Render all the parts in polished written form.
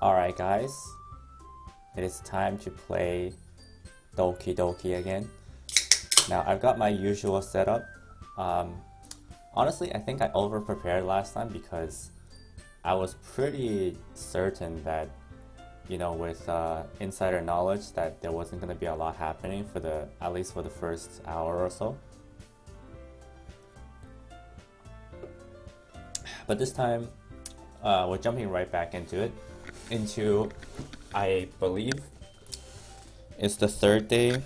Alright guys, it is time to play Doki Doki again. Now I've got my usual setup. Honestly, I think I over-prepared last time because I was pretty certain that, with insider knowledge that there wasn't going to be a lot happening at least for the first hour or so. But this time, we're jumping right back into it. I believe, it's the third day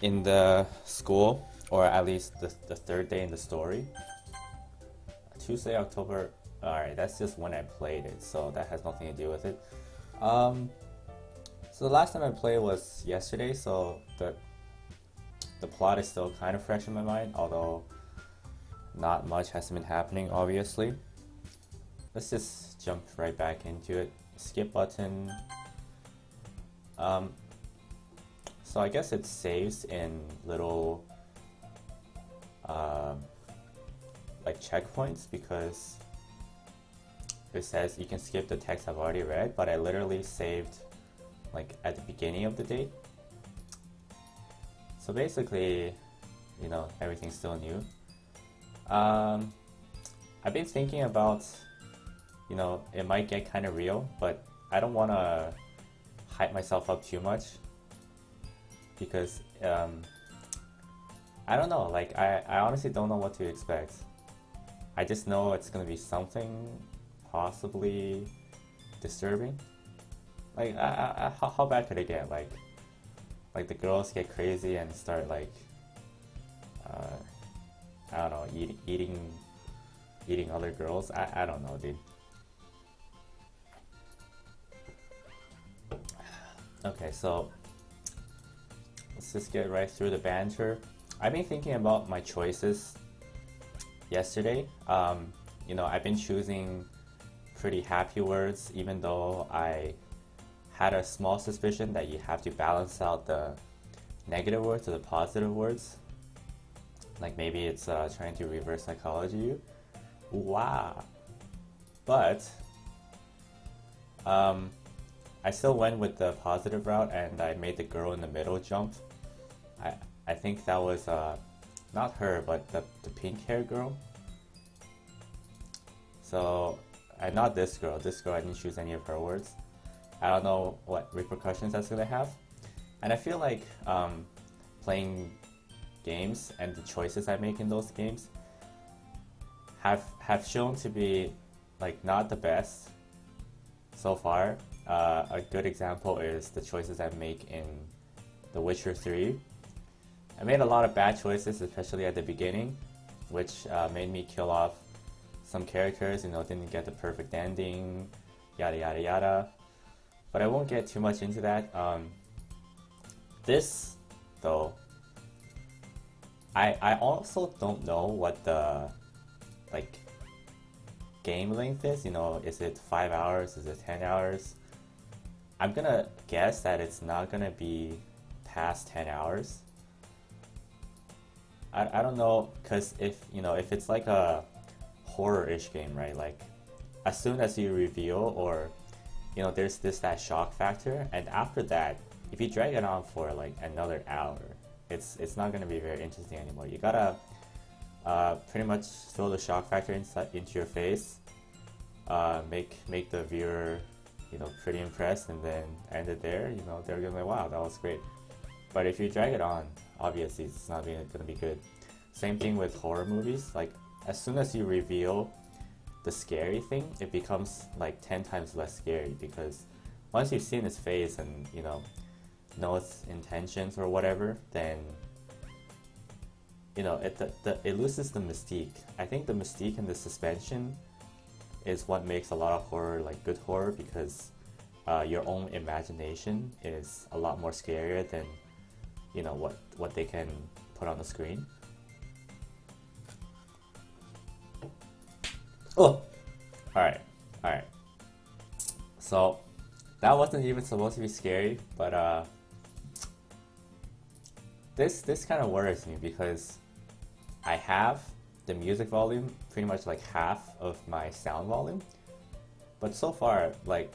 in the school, or at least the third day in the story. Tuesday, October. Alright, that's just when I played it, so that has nothing to do with it. So the last time I played was yesterday, so the plot is still kind of fresh in my mind, although not much has been happening, obviously. Let's just jump right back into it. Skip button. So I guess it saves in little like checkpoints, because it says you can skip the text I've already read, but I literally saved like at the beginning of the day. So basically, everything's still new. I've been thinking about, it might get kind of real, but I don't want to hype myself up too much, because I don't know, like I honestly don't know what to expect. I just know it's gonna be something possibly disturbing. Like how bad could it get? Like the girls get crazy and start like I don't know, eating other girls. I don't know, dude. Okay, so let's just get right through the banter. I've been thinking about my choices yesterday. I've been choosing pretty happy words, even though I had a small suspicion that you have to balance out the negative words to the positive words. Like maybe it's trying to reverse psychology you. Wow. But I still went with the positive route, and I made the girl in the middle jump. I think that was not her, but the pink hair girl. So, and not this girl. This girl, I didn't choose any of her words. I don't know what repercussions that's gonna have. And I feel like playing games and the choices I make in those games have shown to be like not the best so far. A good example is the choices I make in The Witcher 3. I made a lot of bad choices, especially at the beginning, which made me kill off some characters, didn't get the perfect ending, yada yada yada. But I won't get too much into that. This, though, I also don't know what the game length is. Is it 5 hours? Is it 10 hours? I'm gonna guess that it's not gonna be past 10 hours. I don't know, because if it's like a horror-ish game, right? Like as soon as you reveal, or there's that shock factor, and after that, if you drag it on for like another hour, it's not gonna be very interesting anymore. You gotta pretty much throw the shock factor into your face, make the viewer pretty impressed, and then end it there. They're gonna be like, wow, that was great. But if you drag it on, obviously it's not gonna be good. Same thing with horror movies. Like as soon as you reveal the scary thing, it becomes like 10 times less scary, because once you've seen his face and know its intentions or whatever, then it loses the mystique. I think the mystique and the suspension is what makes a lot of horror like good horror, because your own imagination is a lot more scarier than what they can put on the screen. Oh, all right. So that wasn't even supposed to be scary, but this kind of worries me, because I have the music volume pretty much like half of my sound volume, but so far, like,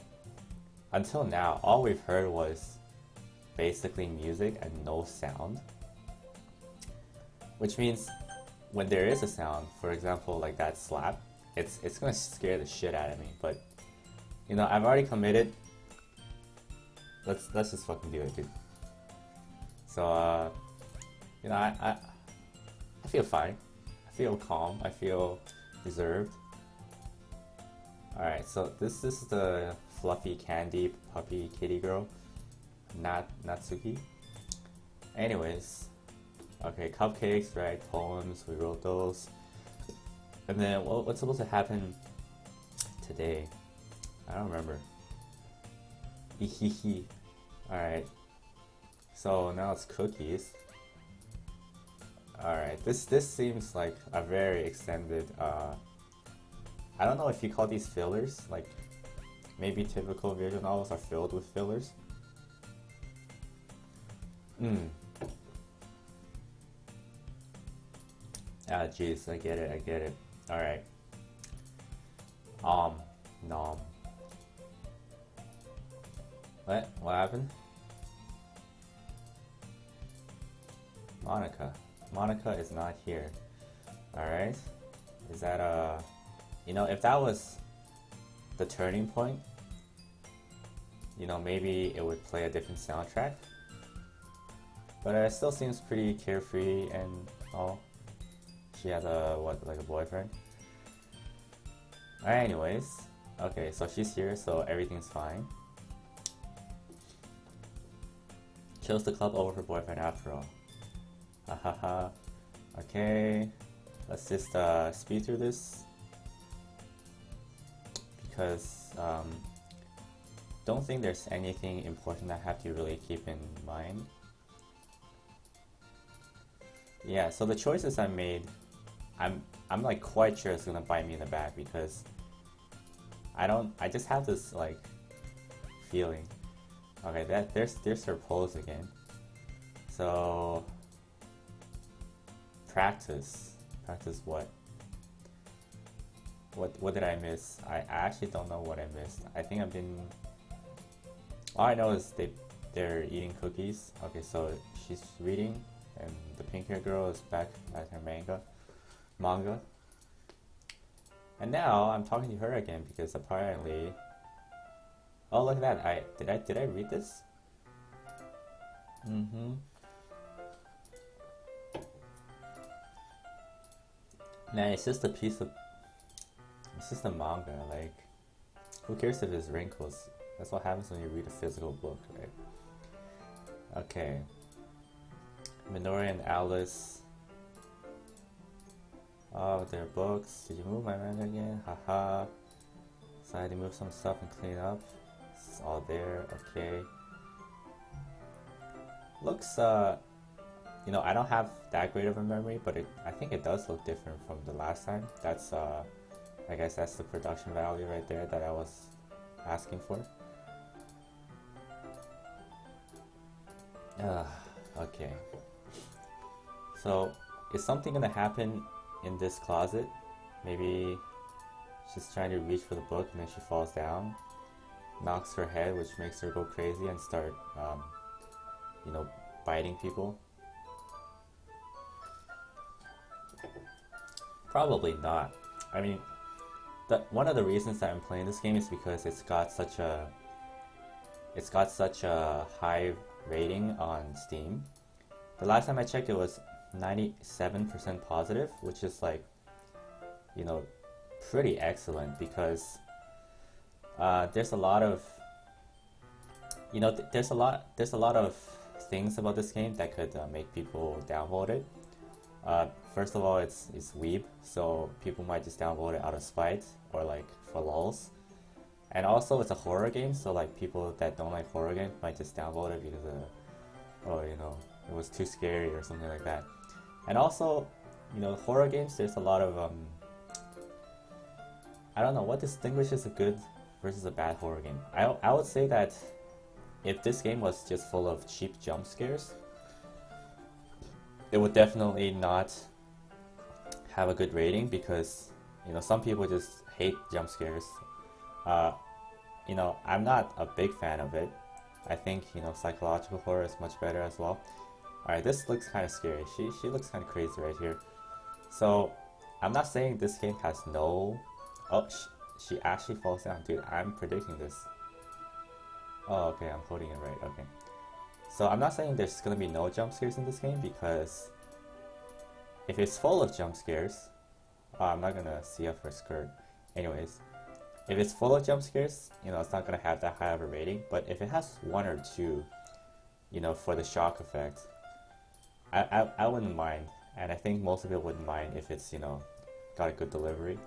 until now, all we've heard was basically music and no sound. Which means when there is a sound, for example, like that slap, it's gonna scare the shit out of me. But you know, I've already committed. Let's just fucking do it, dude. So you know, I feel fine. I feel calm. I feel reserved. All right, so this is the fluffy candy puppy kitty girl, not Natsuki. Anyways, okay, cupcakes, right? Poems. We wrote those. And then what's supposed to happen today? I don't remember. Hehehe. Alright. So now it's cookies. Alright, this seems like a very extended, I don't know if you call these fillers, like maybe typical visual novels are filled with fillers. Ah, jeez, I get it. Alright. Nom. What happened? Monica is not here. Alright. Is that you know, if that was the turning point, you know, maybe it would play a different soundtrack. But it still seems pretty carefree and all. She has like a boyfriend? Alright, anyways. Okay, so she's here, so everything's fine. Chose the club over her boyfriend after all. Hahaha. Okay, let's just speed through this. Because, don't think there's anything important I have to really keep in mind. Yeah, so the choices I made, I'm like quite sure it's gonna bite me in the back because I just have this like feeling. Okay, there's her pose again. So practice what? What did I miss? I actually don't know what I missed. I think I've been. All I know is they're eating cookies. Okay, so she's reading, and the pink hair girl is back at her manga. And now I'm talking to her again because apparently. Oh, look at that! Did I read this? Man, it's just a piece of. It's just a manga. Like, who cares if it's wrinkles? That's what happens when you read a physical book, right? Okay. Minori and Alice. Oh, their books. Did you move my manga again? Haha. So I had to move some stuff and clean up. It's all there. Okay. Looks, you know, I don't have that great of a memory, but I think it does look different from the last time. That's, I guess that's the production value right there that I was asking for. Okay. So, is something gonna happen in this closet? Maybe she's trying to reach for the book and then she falls down, knocks her head, which makes her go crazy and start, you know, biting people. Probably not. I mean, one of the reasons that I'm playing this game is because it's got such a high rating on Steam. The last time I checked, it was 97% positive, which is like, you know, pretty excellent because there's a lot of, you know, there's a lot of things about this game that could make people downvote it. First of all, it's weeb, so people might just downvote it out of spite or like for lulz. And also, it's a horror game, so like people that don't like horror games might just downvote it because oh, you know, it was too scary or something like that. And also, you know, horror games, there's a lot of I don't know what distinguishes a good versus a bad horror game. I would say that if this game was just full of cheap jump scares, it would definitely not have a good rating because, you know, some people just hate jump scares. I'm not a big fan of it. I think, psychological horror is much better as well. Alright, this looks kind of scary. She looks kind of crazy right here. So, I'm not saying this game has no... Oh, she actually falls down. Dude, I'm predicting this. Oh, okay, I'm holding it right. Okay. So, I'm not saying there's gonna be no jump scares in this game, because if it's full of jump scares... Oh, I'm not gonna see up her skirt. Anyways, if it's full of jump scares, it's not gonna have that high of a rating. But if it has one or two, for the shock effect, I wouldn't mind. And I think most people wouldn't mind if it's, got a good delivery.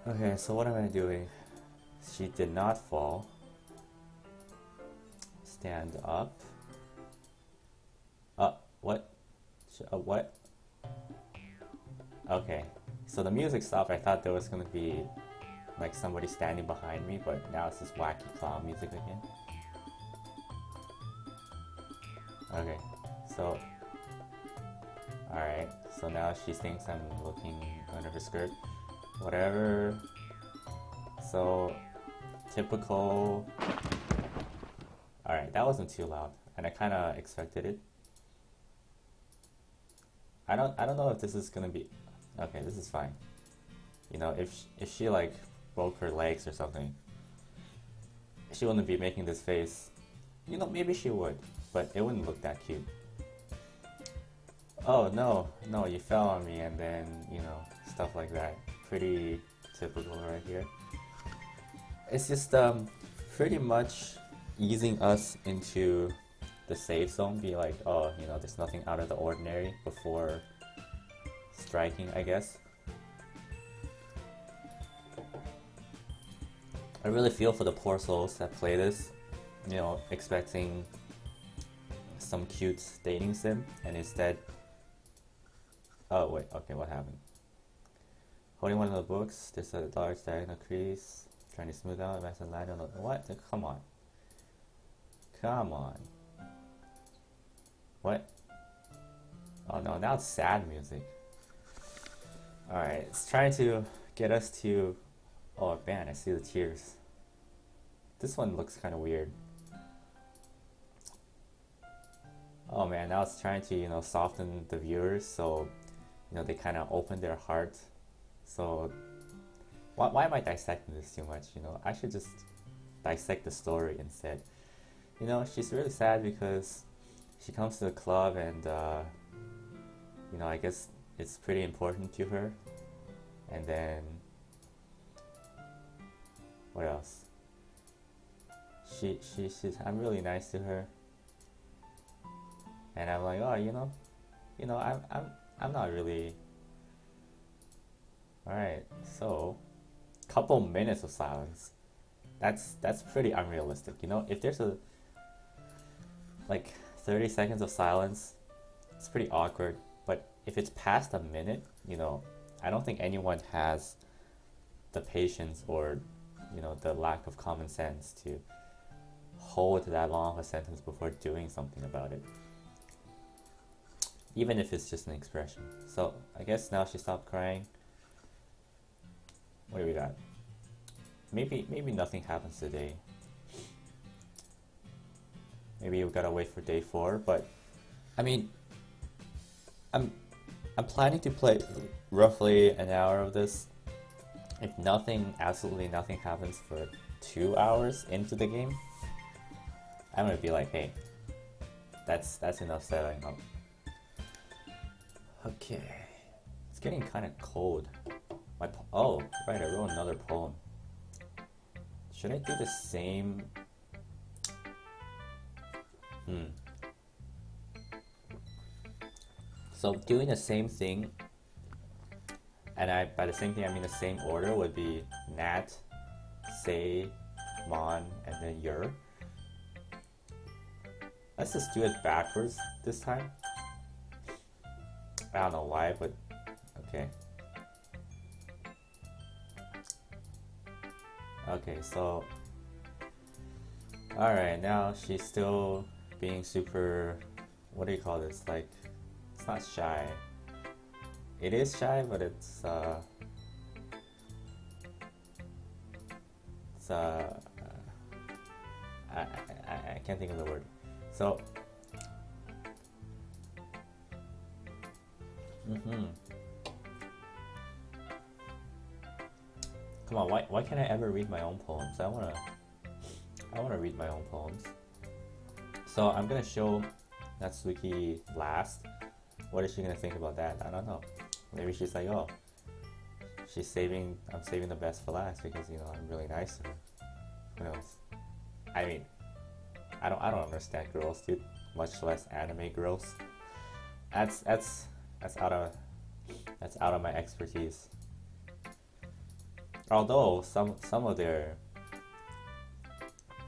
Okay, so what am I doing? She did not fall. Stand up. What? What? Okay, so the music stopped. I thought there was gonna be like somebody standing behind me, but now it's this wacky clown music again. Okay, so alright, so now she thinks I'm looking under her skirt. Whatever. So typical. Alright, that wasn't too loud, and I kinda expected it. I don't know if this is gonna be... Okay, this is fine. If she like broke her legs or something, she wouldn't be making this face. Maybe she would, but it wouldn't look that cute. Oh no, you fell on me, and then, stuff like that. Pretty typical right here. It's just pretty much easing us into the safe zone, be like, oh, there's nothing out of the ordinary before striking, I guess. I really feel for the poor souls that play this, expecting some cute dating sim, and instead... Oh wait, okay, what happened? Holding one of the books, there's a dark diagonal crease, trying to smooth out a mess and line on the... What? Come on. Come on. What? Oh no, now it's sad music. Alright, it's trying to get us to... Oh man, I see the tears. This one looks kind of weird. Oh man, now it's trying to, soften the viewers, so, they kind of open their heart. So, why am I dissecting this too much, I should just dissect the story instead. She's really sad because she comes to the club and, I guess it's pretty important to her. And then, what else? She's, I'm really nice to her. And I'm like, oh, I'm not really... Alright, so, couple minutes of silence. That's pretty unrealistic, if there's a, like, 30 seconds of silence, it's pretty awkward. But if it's past a minute, I don't think anyone has the patience or, the lack of common sense to hold that long of a sentence before doing something about it. Even if it's just an expression. So, I guess now she stopped crying. What do we got? Maybe nothing happens today. Maybe we gotta wait for day 4, but I mean, I'm planning to play roughly an hour of this. If absolutely nothing happens for 2 hours into the game, I'm gonna be like, hey, that's enough settling up. Okay, it's getting kind of cold. Oh, right, I wrote another poem. Should I do the same? So doing the same thing, and by the same thing I mean the same order, would be Nat, Say, Mon, and then Yer. Let's just do it backwards this time. I don't know why, but okay. Okay, so alright, now she's still being super, what do you call this? Like, it's not shy. It is shy, but it's it's I can't think of the word. So, come on, why can't I ever read my own poems? I wanna read my own poems. So I'm gonna show Natsuki last. What is she gonna think about that? I don't know. Maybe she's like, oh, I'm saving the best for last because I'm really nice to her. Who knows? I mean, I don't understand girls, dude. Much less anime girls. That's out of my expertise. Although some of their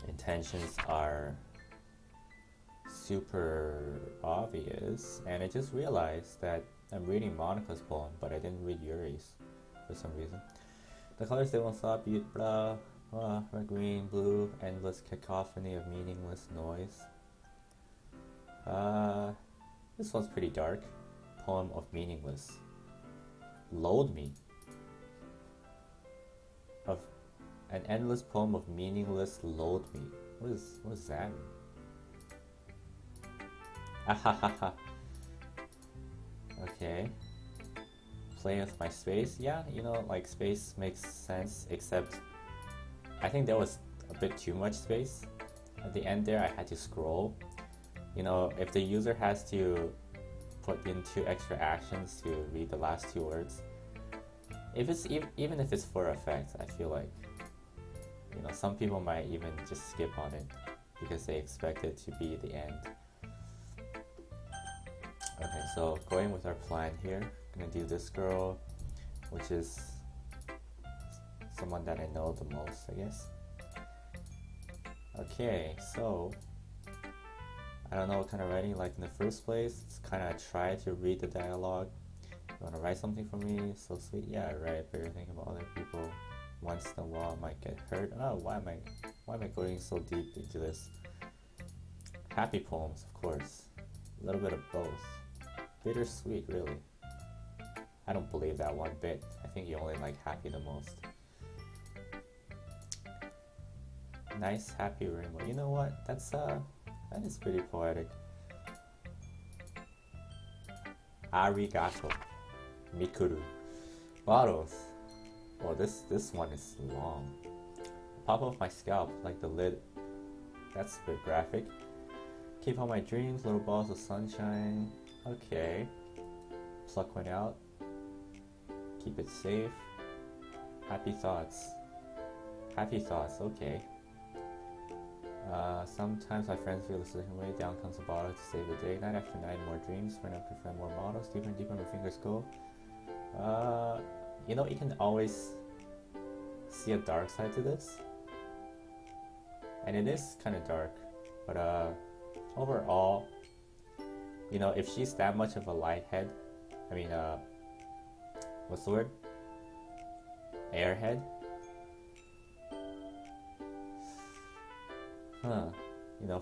intentions are super obvious, and I just realized that I'm reading Monica's poem, but I didn't read Yuri's for some reason. The colors they won't stop, blah, blah, red, green, blue, endless cacophony of meaningless noise. This one's pretty dark. Poem of meaningless. Load me. Of an endless poem of meaningless load me. What does that mean? Ahahaha. Okay. Playing with my space. Yeah, like space makes sense, except I think there was a bit too much space. At the end there, I had to scroll. If the user has to put in 2 extra actions to read the last 2 words, even if it's for effect, I feel like some people might even just skip on it because they expect it to be the end. Okay, so going with our plan here, I'm gonna do this girl, which is someone that I know the most, I guess. Okay, so I don't know what kind of writing like in the first place. It's kind of try to read the dialogue. You want to write something for me? So sweet. Yeah, I write everything about other people. Once in a while, I might get hurt. Oh, why am I going so deep into this? Happy poems, of course. A little bit of both. Bittersweet, really. I don't believe that one bit. I think you only like happy the most. Nice, happy rainbow. You know what? That is pretty poetic. Arigato. Mikuru. Bottles. Oh, this one is long. Pop off my scalp like the lid. That's a bit graphic. Keep all my dreams, little balls of sunshine. Okay. Pluck one out. Keep it safe. Happy thoughts. Happy thoughts, okay. Sometimes my friends feel the same way. Down comes a bottle to save the day. Night after night, more dreams. Run up to find more models. Deeper and deeper my fingers go. You can always see a dark side to this. And it is kind of dark. But overall, if she's that much of a lighthead, what's the word? Airhead?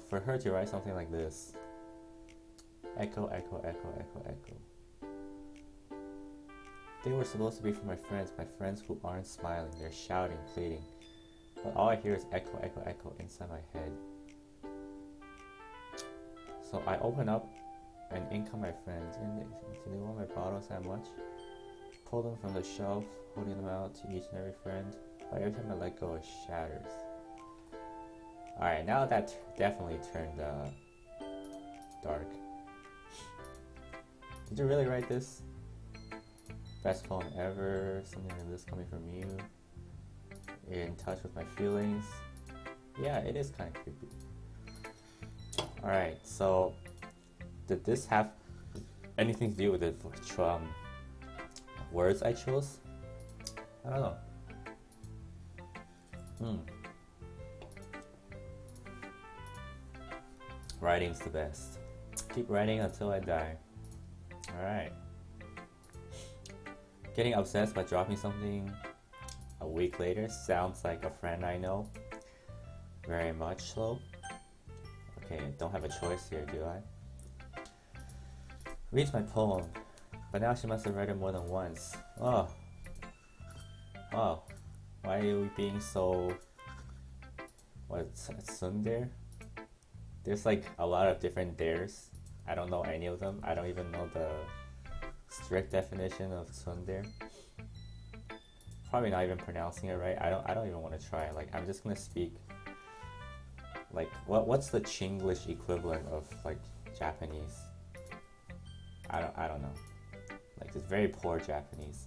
For her to write something like this. Echo, echo, echo, echo, echo. They were supposed to be for my friends who aren't smiling. They're shouting, pleading. But all I hear is echo, echo, echo inside my head. So I open up and in come my friends. Do they want my bottles that much? Pull them from the shelf, holding them out to each and every friend. But every time I let go, it shatters. Alright, now that definitely turned dark. Did you really write this? Best poem ever, something like this coming from you. You're in touch with my feelings. Yeah, it is kind of creepy. Alright, so did this have anything to do with the words I chose? I don't know. Writing's the best. Keep writing until I die. Alright. Getting obsessed by dropping something a week later sounds like a friend I know. Very much so. Okay, don't have a choice here, do I? Reads my poem, but now she must have read it more than once. Oh. Why are we being so what's tsundere? There's like a lot of different dares. I don't know any of them. I don't even know the strict definition of tsundere. Probably not even pronouncing it right. I don't even want to try. Like I'm just gonna speak like what's the Chinglish equivalent of like Japanese? I don't know. Like it's very poor Japanese.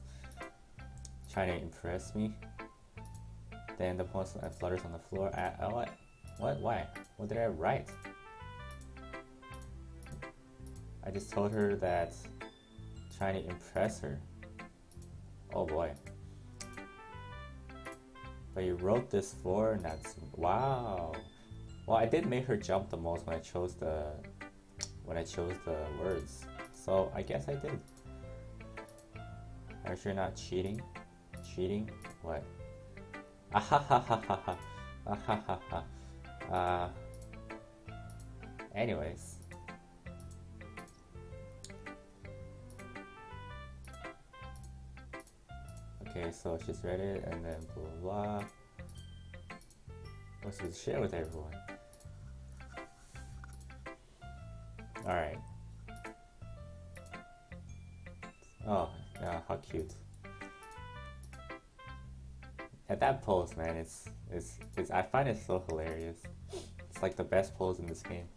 Trying to impress me. Then the post flutters on the floor. What? Why? What did I write? I just told her that trying to impress her. Oh boy. But you wrote this for, and that's wow. Well, I did make her jump the most when I chose the words. So I guess I did. Are you sure not cheating? Cheating? What? Ahahahaha. Ahahaha. Anyways. Okay, so she's read it and then blah blah blah. What's to share with everyone? Alright. Oh, yeah, how cute. At that pose, man, it's I find it so hilarious. It's like the best pose in this game.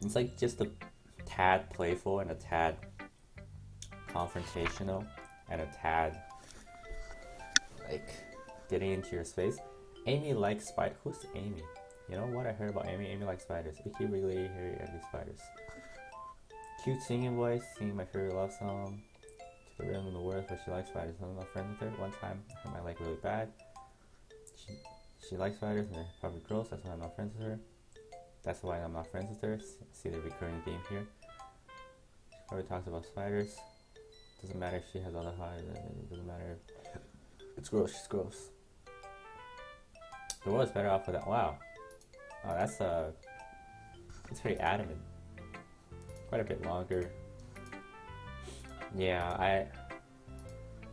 It's like just a tad playful and a tad confrontational and a tad like getting into your space. Amy likes spiders. Who's Amy? You know what I heard about Amy? Amy likes spiders. Icky, really, hairy, ugly spiders. Cute singing voice, singing my favorite love song to the rhythm of the words, but she likes spiders. I'm not friends with her. One time, I hurt my leg really bad. She likes spiders and they're probably gross. That's why I'm not friends with her. That's why I'm not friends with her. See the recurring theme here. She probably talks about spiders. Doesn't matter if she has other highs. It doesn't matter. It's gross. She's gross. The world's better off with that. Wow. Oh, that's very adamant. Quite a bit longer. Yeah,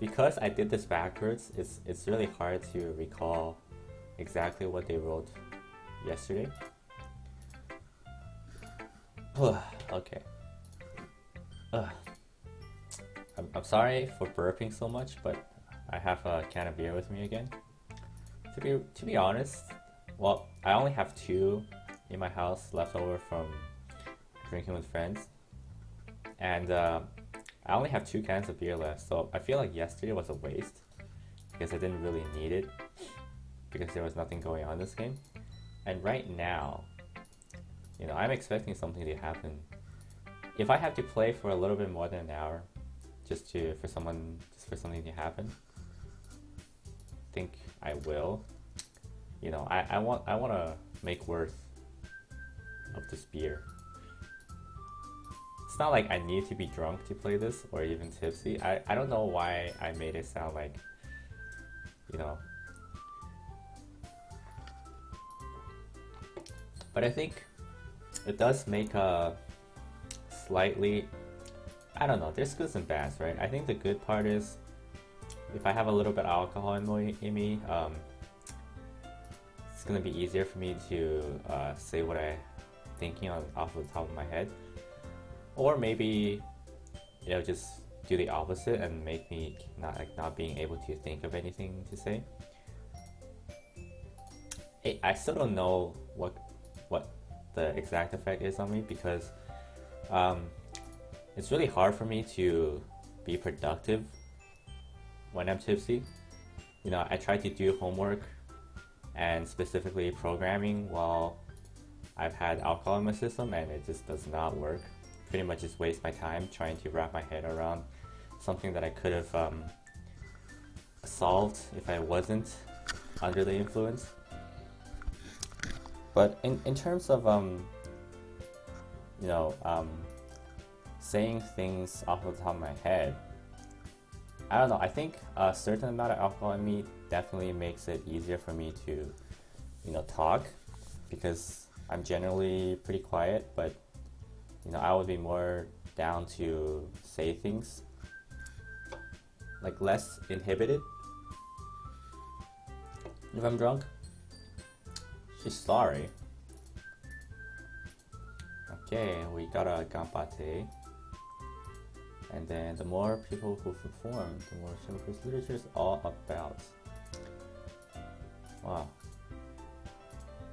because I did this backwards, it's really hard to recall exactly what they wrote yesterday. Okay. I'm sorry for burping so much, but I have a can of beer with me again. To be honest, well, I only have 2 in my house left over from drinking with friends, and I only have 2 cans of beer left. So I feel like yesterday was a waste because I didn't really need it because there was nothing going on this game. And right now, you know, I'm expecting something to happen. If I have to play for a little bit more than an hour, just for something to happen, I think I will. You know, I want to make worth of this beer. It's not like I need to be drunk to play this or even tipsy. I don't know why I made it sound like, you know. But I think it does make a slightly, I don't know, there's goods and bads, right? I think the good part is if I have a little bit of alcohol in me, it's gonna be easier for me to say what I'm thinking off the top of my head, or maybe, you know, just do the opposite and make me not being able to think of anything to say. I still don't know what the exact effect is on me because it's really hard for me to be productive when I'm tipsy. You know, I try to do homework and specifically programming while I've had alcohol in my system, and it just does not work. Pretty much just waste my time trying to wrap my head around something that I could have solved if I wasn't under the influence. But in terms of you know, saying things off the top of my head, I don't know, I think a certain amount of alcohol in me definitely makes it easier for me to, you know, talk, because I'm generally pretty quiet, but, you know, I would be more down to say things, like less inhibited if I'm drunk. She's sorry. Okay, we got a ganbate. And then the more people who perform, the more showcase literature is all about. Wow.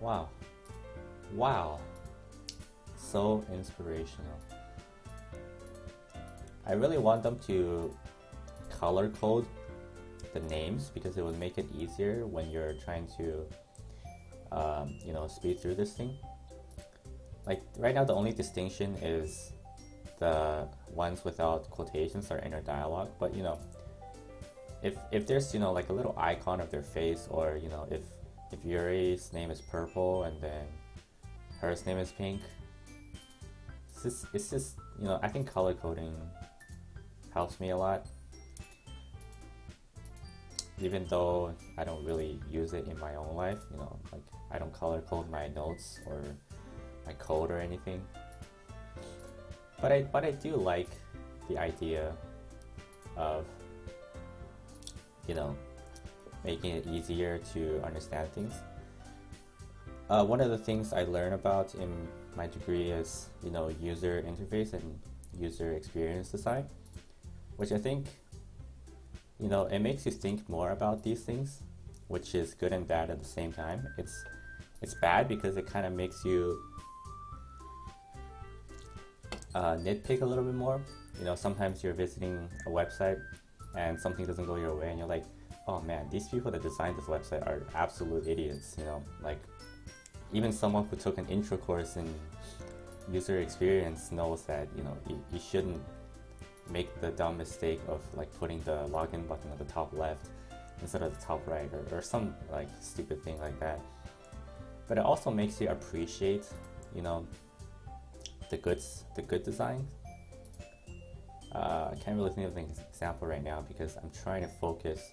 Wow. Wow. So inspirational. I really want them to color code the names because it would make it easier when you're trying to speed through this thing. Like right now the only distinction is the ones without quotations or inner dialogue, but if there's like a little icon of their face, or if Yuri's name is purple and then hers name is pink, it's just I think color coding helps me a lot, even though I don't really use it in my own life. Like I don't color code my notes or my code or anything, but I do like the idea of making it easier to understand things. One of the things I learned about in my degree is user interface and user experience design, which I think it makes you think more about these things, which is good and bad at the same time. It's bad because it kind of makes you nitpick a little bit more. Sometimes you're visiting a website and something doesn't go your way and you're like, oh man, these people that designed this website are absolute idiots. Like even someone who took an intro course in user experience knows that you shouldn't make the dumb mistake of like putting the login button at the top left instead of the top right, or some like stupid thing like that. But it also makes you appreciate the good design. I can't really think of an example right now because I'm trying to focus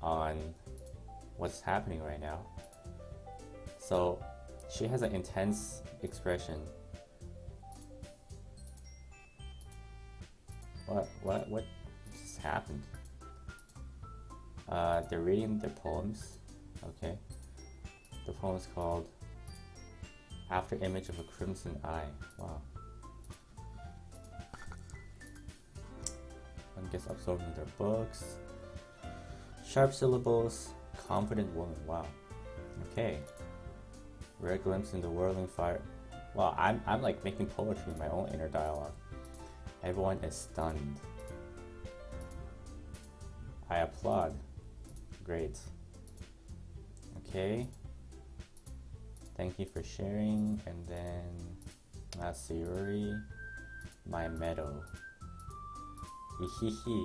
on what's happening right now. So she has an intense expression. What just happened? They're reading their poems. Okay. The poem is called After Image of a Crimson Eye. Wow. One gets absorbed in their books. Sharp syllables, confident woman. Wow. Okay. Rare glimpse in the whirling fire. Wow, I'm like making poetry in my own inner dialogue. Everyone is stunned. I applaud. Great. Okay. Thank you for sharing. And then Sayuri, my meadow. Hihihi.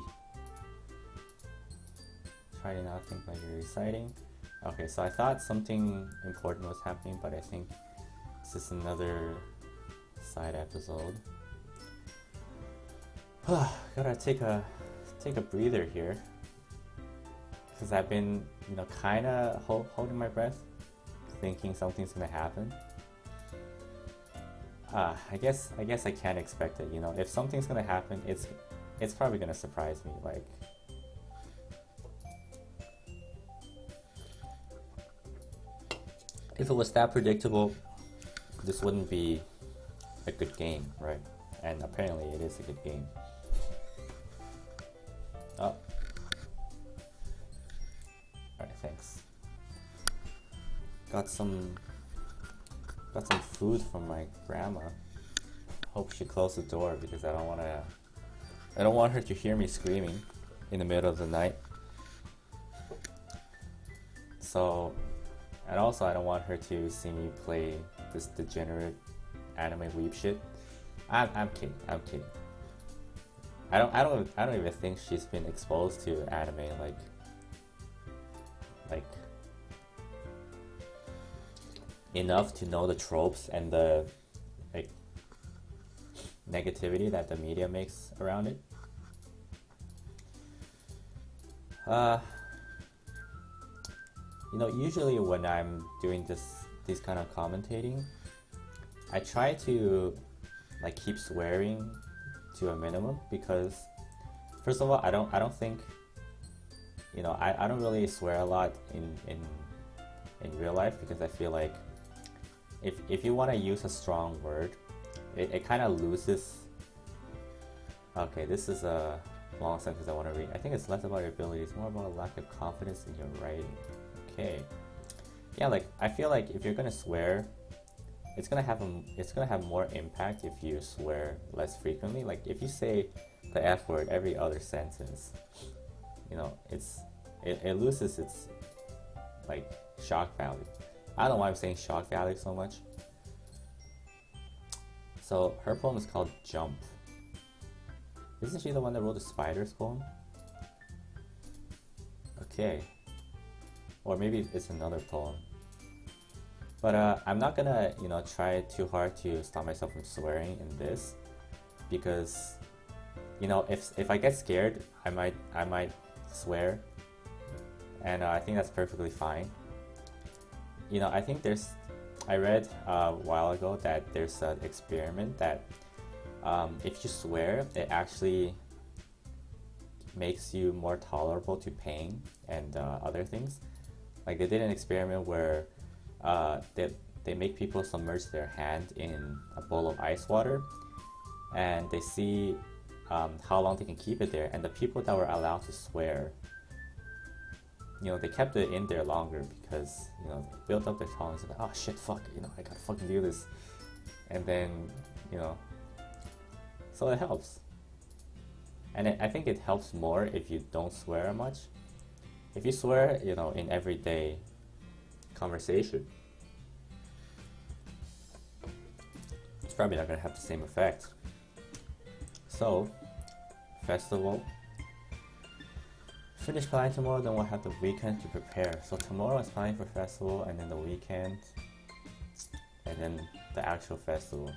Try to not think like you're reciting. Okay, so I thought something important was happening, but I think this is another side episode. Gotta take a breather here, because I've been kind of holding my breath, thinking something's gonna happen. I guess I can't expect it. If something's gonna happen, it's probably gonna surprise me. Like, if it was that predictable, this wouldn't be a good game, right? And apparently it is a good game. Oh. Alright, thanks. Got some food from my grandma. Hope she closed the door because I don't want her to hear me screaming in the middle of the night. So, and also I don't want her to see me play this degenerate anime weeb shit. I'm kidding. I don't even think she's been exposed to anime like enough to know the tropes and the like negativity that the media makes around it. Usually when I'm doing these kind of commentating, I try to like keep swearing to a minimum because first of all, I don't think you know, I don't really swear a lot in real life because I feel like if you want to use a strong word, it kind of loses. Okay, this is a long sentence I want to read. I think it's less about your abilities, more about a lack of confidence in your writing. Okay, yeah, like I feel like if you're gonna swear, it's gonna have more impact if you swear less frequently. Like if you say the F word every other sentence, you know, it loses its like shock value. I don't know why I'm saying shock value so much. So her poem is called Jump. Isn't she the one that wrote the Spiders poem? Okay. Or maybe it's another poem. But I'm not gonna, you know, try too hard to stop myself from swearing in this, because, you know, if I get scared, I might swear, and I think that's perfectly fine. You know, I think I read a while ago that there's an experiment that if you swear, it actually makes you more tolerable to pain and other things. Like they did an experiment where they make people submerge their hand in a bowl of ice water, and they see how long they can keep it there. And the people that were allowed to swear, you know, they kept it in there longer because, you know, they built up their tolerance. Like, oh shit, fuck, you know, I gotta fucking do this. And then, you know, so it helps. And I think it helps more if you don't swear much. If you swear, you know, in everyday conversation, it's probably not gonna have the same effect. So, festival. Finish planning tomorrow, then we'll have the weekend to prepare. So tomorrow is planning for festival, and then the weekend, and then the actual festival.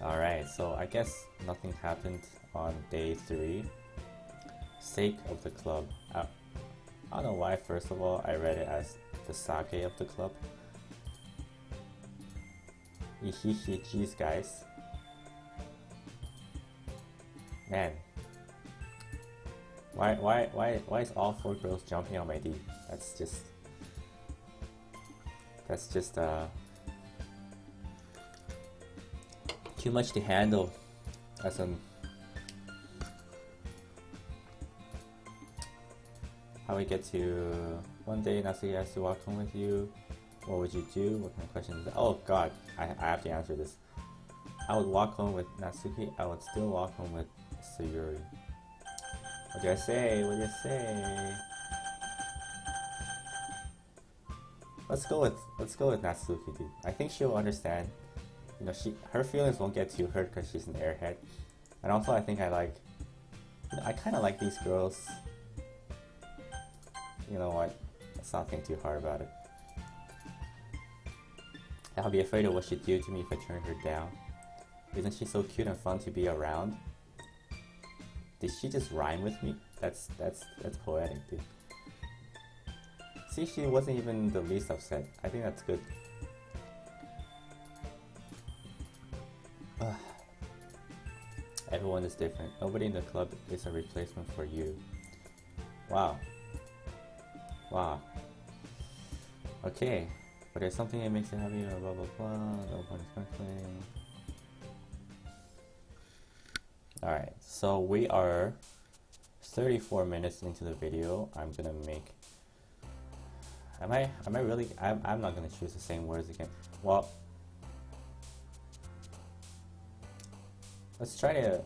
Alright, so I guess nothing happened on day 3. Sake of the club. I don't know why, first of all, I read it as the sake of the club. Jeez, guys. Man. Why is all 4 girls jumping on my D? That's just too much to handle as how we get to one day Natsuki has to walk home with you. What would you do? What kind of question is that? Oh god, I have to answer this. I would walk home with Natsuki. I would still walk home with Sayuri. What do I say? What do you say? Let's go with Natsuki, dude. I think she'll understand. You know, her feelings won't get too hurt because she's an airhead. And also, I think I kind of like these girls. You know what? Let's not think too hard about it. I'll be afraid of what she'd do to me if I turn her down. Isn't she so cute and fun to be around? Did she just rhyme with me? That's poetic, dude. See, she wasn't even the least upset. I think that's good. Everyone is different. Nobody in the club is a replacement for you. Wow. Wow. Okay. But there's something that makes you happy or blah blah blah. No one is sparkling. Alright, so we are 34 minutes into the video. I'm gonna make... Am I really... I'm not gonna choose the same words again. Well... Let's try to...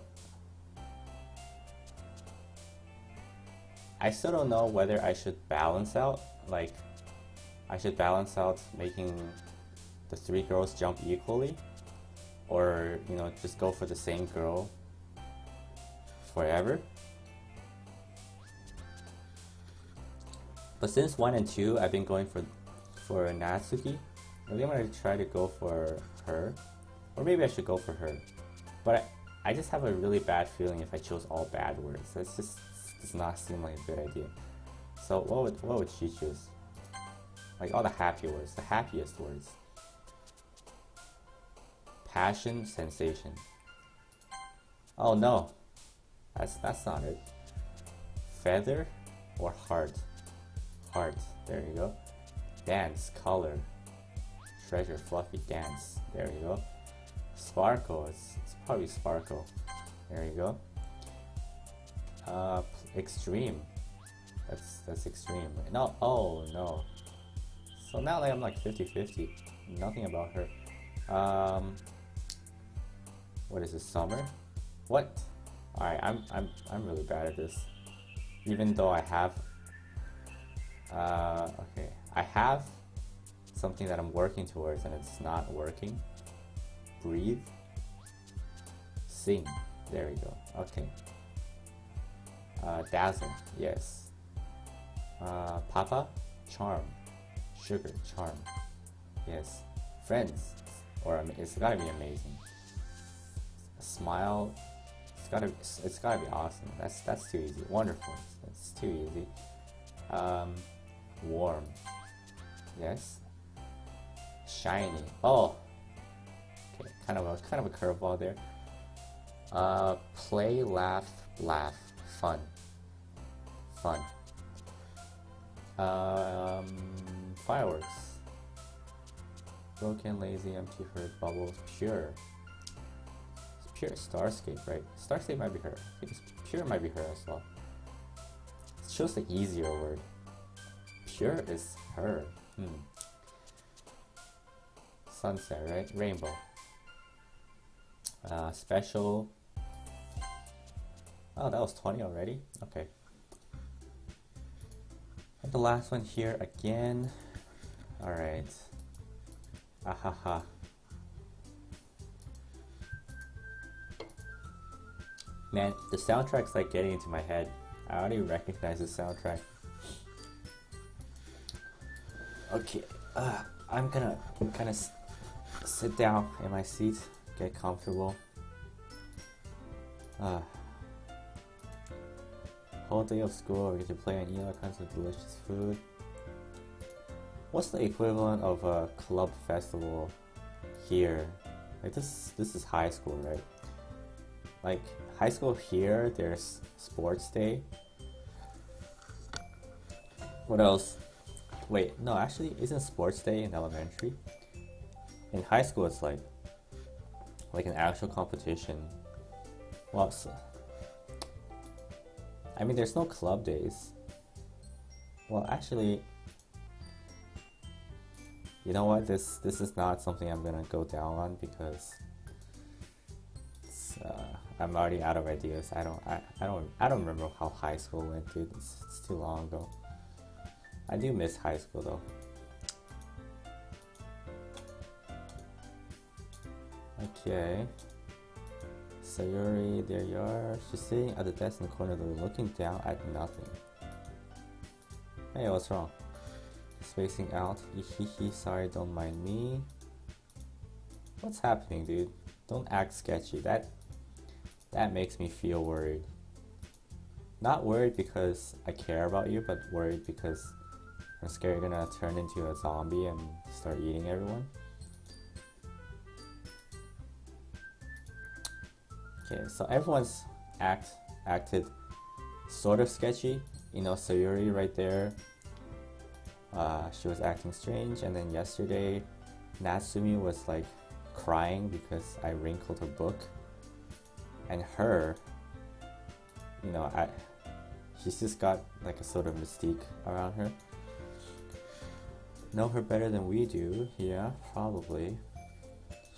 I still don't know whether I should balance out, like... I should balance out making the 3 girls jump equally, or, you know, just go for the same girl forever. But since 1 and 2, I've been going for Natsuki. Maybe I'm gonna try to go for her, or maybe I should go for her. But I just have a really bad feeling if I chose all bad words. That just does not seem like a good idea. So what would she choose? Like all the happy words, the happiest words. Passion, sensation. Oh no, that's not it. Feather or heart? Heart. There you go. Dance. Color. Treasure. Fluffy. Dance. There you go. Sparkle. It's probably sparkle. There you go. Extreme. That's extreme. No. Oh no. So now like I'm like 50-50. Nothing about her. What is this? Summer? What? Alright, I'm really bad at this. Even though I have okay. I have something that I'm working towards and it's not working. Breathe. Sing. There we go. Okay. Dazzle. Yes. Papa. Charm. Sugar. Charm. Yes. Friends. Or it's gotta be amazing. Smile. It's gotta be awesome. That's too easy. Wonderful. That's too easy. Warm. Yes. Shiny. Oh. Okay. Kind of a curveball there. Play, laugh, laugh. Fun. Fun. Fireworks. Broken, lazy, empty, hurt, bubbles, pure. It's pure. Starscape, right? Starscape might be her. I think pure might be her as well. It shows the easier word. Pure is her. Sunset, right? Rainbow. Special. Oh, that was 20 already? Okay. And the last one here again. Alright. Ahaha. Man, the soundtrack's like getting into my head. I already recognize the soundtrack. Okay, I'm gonna kind of sit down in my seat, get comfortable. Whole day of school, we get to play and eat all kinds of delicious food. What's the equivalent of a club festival here? Like this is high school, right? Like high school here, there's sports day. What else? Wait, no, actually, isn't sports day in elementary? In high school, it's like an actual competition. Well, so, I mean, there's no club days. Well, actually, you know what? This is not something I'm gonna go down on because it's, I'm already out of ideas. I don't remember how high school went, dude. It's too long ago. I do miss high school though. Okay. Sayuri, there you are. She's sitting at the desk in the corner of the room, looking down at nothing. Hey, what's wrong? Spacing out. Hehe, sorry, don't mind me. What's happening, dude? Don't act sketchy. That makes me feel worried. Not worried because I care about you, but worried because I'm scared you're gonna turn into a zombie and start eating everyone. Okay, so everyone's acted sort of sketchy. You know, Sayuri right there. She was acting strange, and then yesterday, Natsumi was like crying because I wrinkled her book. And her, you know, she's just got like a sort of mystique around her. Know her better than we do, yeah, probably.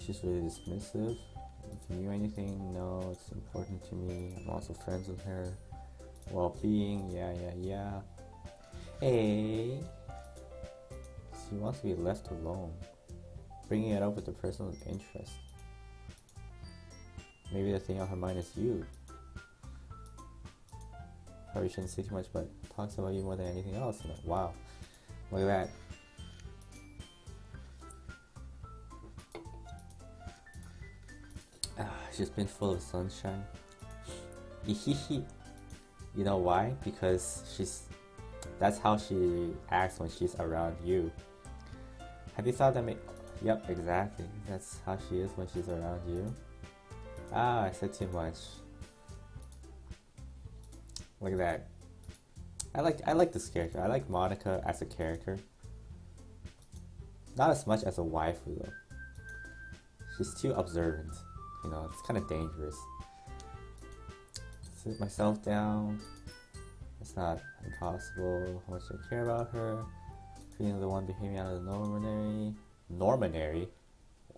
She's really dismissive. If you knew anything, no, it's important to me. I'm also friends with her. Well-being, yeah. Hey! She wants to be left alone. Bringing it up with the person of interest. Maybe the thing on her mind is you. Probably shouldn't say too much, but talks about you more than anything else. I'm like, wow, look at that. She's been full of sunshine. You know why? Because that's how she acts when she's around you. Have you thought that Yep, exactly. That's how she is when she's around you. Ah, I said too much. Look at that. I like this character. I like Monica as a character. Not as much as a waifu though. She's too observant. You know, it's kind of dangerous. Sit myself down. It's not impossible. How much I care about her. Feeling the one behaving out of the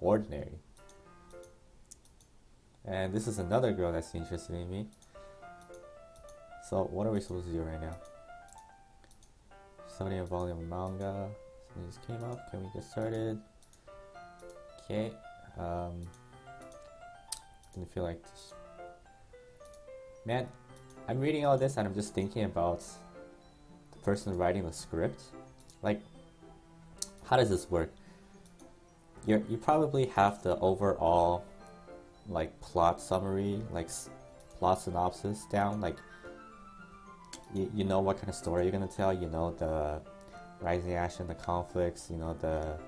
ordinary. And this is another girl that's interested in me. So what are we supposed to do right now? Studying a volume of manga. Something just came up. Can we get started? Okay. Didn't feel like this. Man, I'm reading all this and I'm just thinking about the person writing the script. Like, how does this work? You probably have the overall like plot summary, like plot synopsis down. Like, you know what kind of story you're gonna tell. You know the rising action, the conflicts. You know the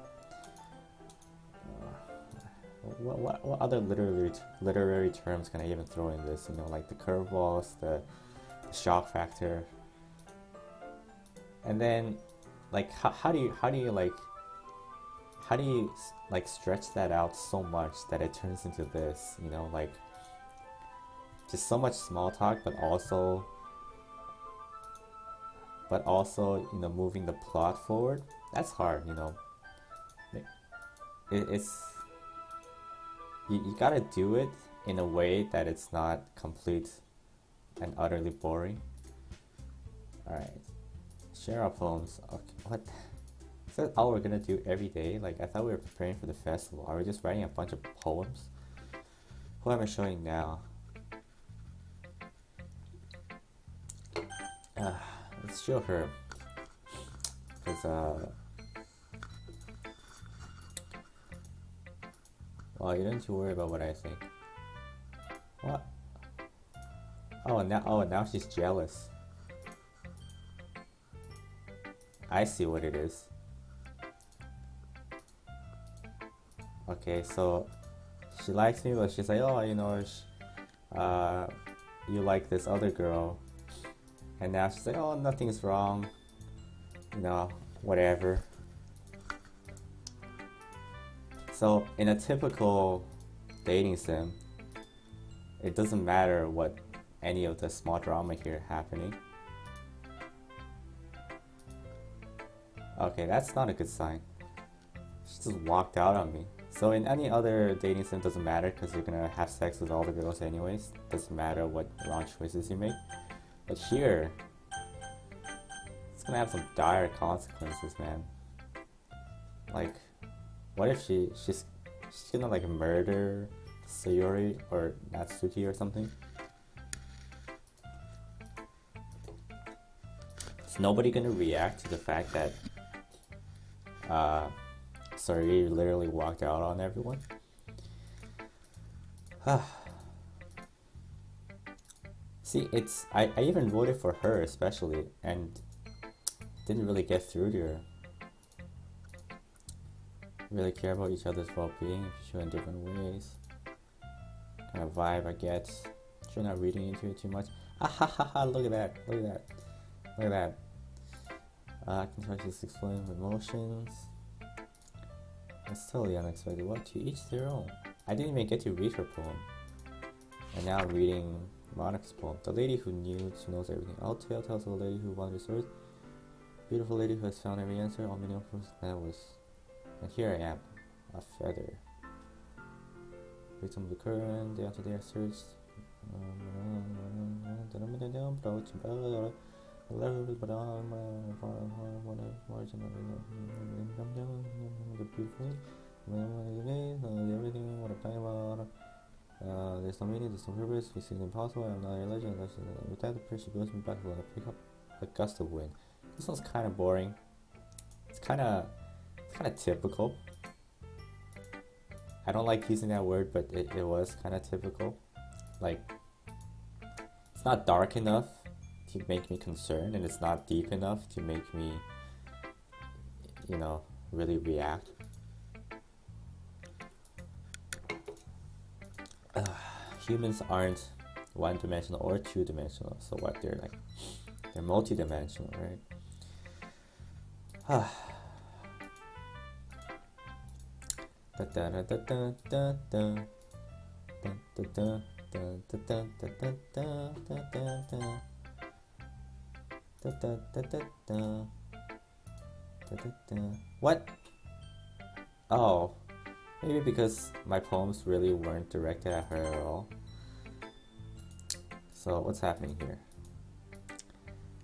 what other literary terms can I even throw in this? You know, like the curveballs, the shock factor, and then like how do you stretch that out so much that it turns into this? You know, like just so much small talk, but also you know, moving the plot forward. That's hard. You know, it's you gotta do it in a way that it's not complete and utterly boring. Alright. Share our poems. Okay, what? Is that all we're gonna do every day? Like, I thought we were preparing for the festival. Are we just writing a bunch of poems? Who am I showing now? Let's show her. Because, well, you don't need to worry about what I think. What? Oh, now she's jealous. I see what it is. Okay, so she likes me, but she's like, oh, you know, you like this other girl. And now she's like, oh, nothing's wrong. You know, whatever. So in a typical dating sim, it doesn't matter what any of the small drama here happening. Okay, that's not a good sign. She just walked out on me. So in any other dating sim, doesn't matter because you're gonna have sex with all the girls anyways. Doesn't matter what wrong choices you make. But here, it's gonna have some dire consequences, man. Like, what if she's gonna like murder Sayori or Natsuki or something? Is nobody gonna react to the fact that Sayori literally walked out on everyone? See, I even voted for her especially and didn't really get through to her. Really care about each other's well-being if you show in different ways. Kind of vibe I get. Sure, not reading into it too much. Ah ha ha ha! Look at that! Look at that! Look at that! I can try to just explain emotions. That's totally unexpected. What? To each their own. I didn't even get to read her poem, and now I'm reading Monica's poem. The lady who knows everything. Our tale tells of a lady who wanders earth. Beautiful lady who has found every answer. All many of us. That was. And here I am, a feather. Victim of the current, day after day I searched. Everything what I'm talking about. There's no meaning, there's no purpose, we see the impossible, I'm not a legend. With that, the pressure goes me back when I pick up a gust of wind. This one's kind of boring. It's kind of typical. I don't like using that word, but it was kind of typical. Like, it's not dark enough to make me concerned, and it's not deep enough to make me, you know, really react. Humans aren't one-dimensional or two-dimensional, so what, they're They're multi-dimensional, right? Ah. Da da da da da da da da da da da da da da da da da da. What? Oh, maybe because my poems really weren't directed at her at all. So what's happening here?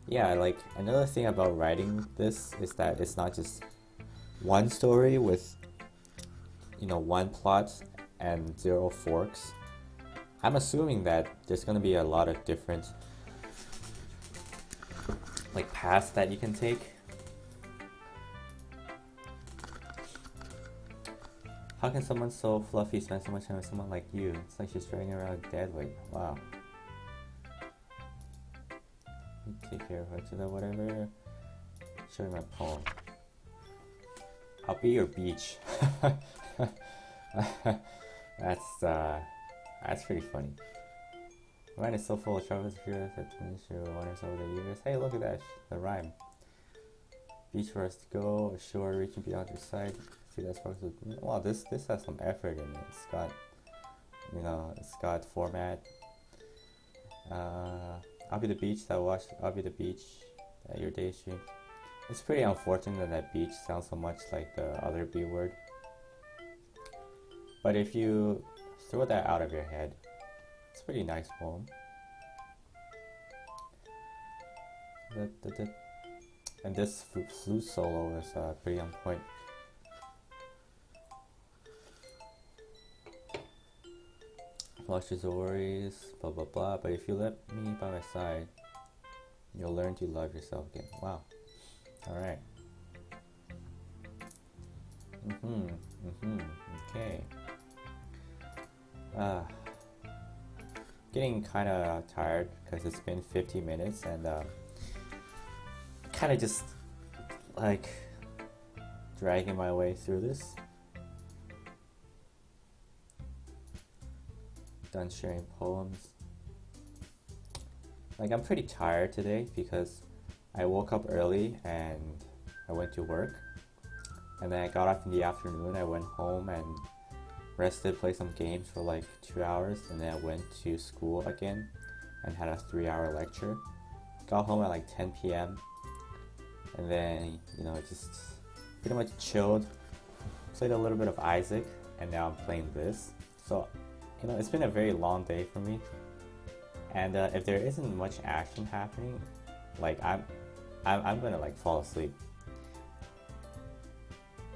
Yeah, like another thing about writing this is that it's not just one story with, you know, one plot and zero forks. I'm assuming that there's gonna be a lot of different like paths that you can take. How can someone so fluffy spend so much time with someone like you? It's like she's dragging around dead weight. Wow. Take care of her to the whatever. Show you my poem. I'll be your beach. That's pretty funny. Mine is so full of troubles here that she wonders over the years. Hey, look at that, the rhyme. Beach for us to go, ashore, reaching beyond your sight. See that sparks with me. Wow, this has some effort in it. It's got, you know, it's got format. I'll be the beach that watch. I'll be the beach that your day stream. It's pretty unfortunate that beach sounds so much like the other B word. But if you throw that out of your head, it's a pretty nice poem. And this flute solo is pretty on point. Flushes your worries, blah blah blah. But if you let me by my side, you'll learn to love yourself again. Wow. Alright. Okay. Getting kind of tired because it's been 50 minutes and kind of just like dragging my way through this. Done sharing poems. Like, I'm pretty tired today because I woke up early and I went to work, and then I got up in the afternoon. I went home and rested, played some games for like 2 hours, and then I went to school again and had a 3-hour lecture. Got home at like 10 p.m. and then, you know, just pretty much chilled, played a little bit of Isaac, and now I'm playing this. So, you know, it's been a very long day for me, and if there isn't much action happening, like I'm gonna like fall asleep.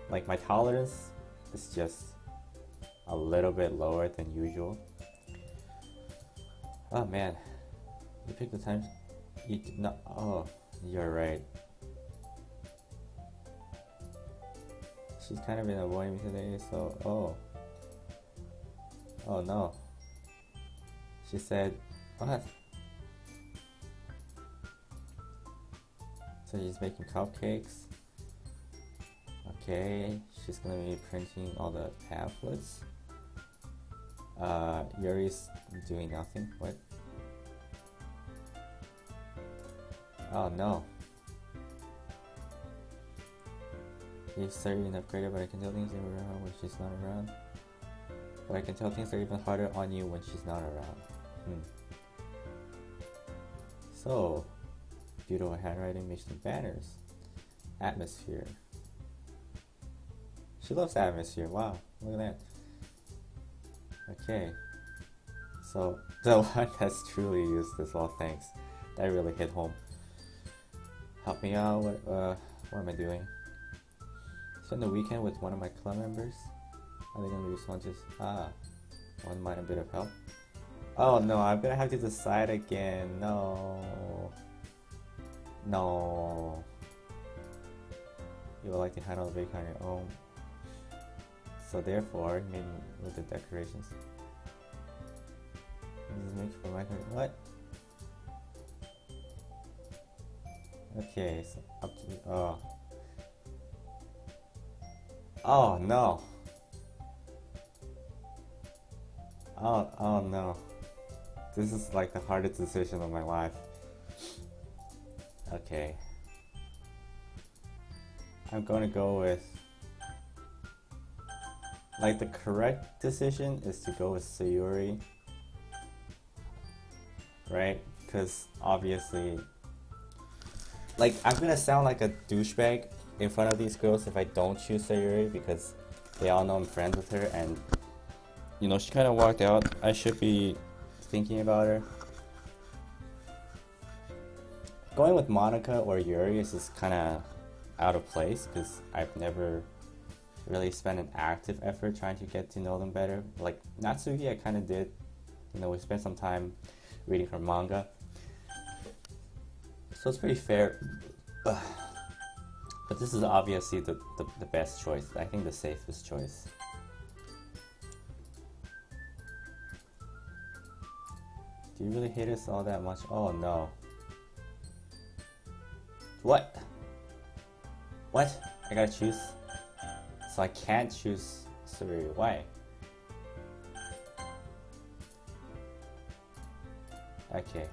Like, my tolerance is just a little bit lower than usual. Oh man, you picked the time. You did not. Oh, you're right. She's kind of been avoiding me today, so oh no. She said, what? So she's making cupcakes. Okay, she's gonna be printing all the pamphlets. Yuri's doing nothing. What? Oh no. You've started and upgraded, but I can tell things are around when she's not around. But I can tell things are even harder on you when she's not around. So, beautiful handwriting makes some banners. Atmosphere. She loves atmosphere. Wow, look at that. Okay. So, the one that's truly used this. Well, thanks. That really hit home. Help me out. What am I doing? Spend the weekend with one of my club members. Are they gonna respond to one might a bit of help? Oh no, I'm gonna have to decide again. No. You would like to handle the bake on your own. So therefore, maybe with the decorations. This is make for my what? Okay, so up to the oh no. Oh no. This is like the hardest decision of my life. Okay. I'm gonna go with, like, the correct decision is to go with Sayuri, right? Because obviously, like, I'm gonna sound like a douchebag in front of these girls if I don't choose Sayuri, because they all know I'm friends with her, and you know, she kind of walked out. I should be thinking about her. Going with Monica or Yuri is just kind of out of place because I've never really spent an active effort trying to get to know them better. Like Natsuki, I kind of did. You know, we spent some time reading her manga, so it's pretty fair. But this is obviously the best choice. I think the safest choice. Do you really hate us all that much? Oh no. What? What? I gotta choose? So I can't choose Sayuri. Why? Okay.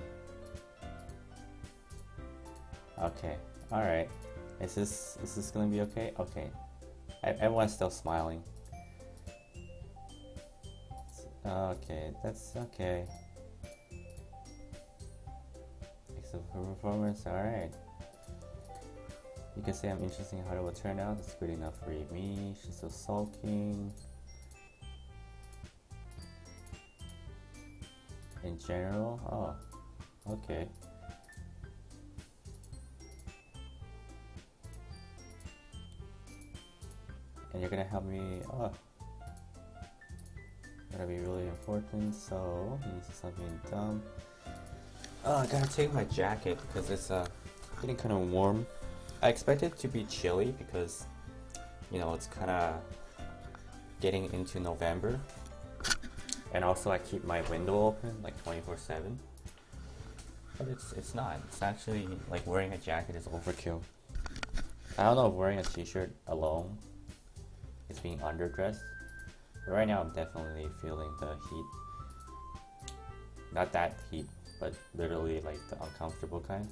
Okay. Alright. Is this gonna be okay? Okay. Everyone's still smiling. Okay, that's okay. Except for performance, alright. You can say I'm interested in how it will turn out. That's good enough for me. She's still sulking. In general? Oh, okay. And you're gonna help me. Oh, that'll be really important. So, you need to stop being dumb. Oh, I gotta take my jacket because it's getting kind of warm. I expect it to be chilly because, you know, it's kind of getting into November. And also I keep my window open like 24/7. But it's not. It's actually like wearing a jacket is overkill. I don't know if wearing a t-shirt alone is being underdressed. But right now I'm definitely feeling the heat. Not that heat, but literally like the uncomfortable kind.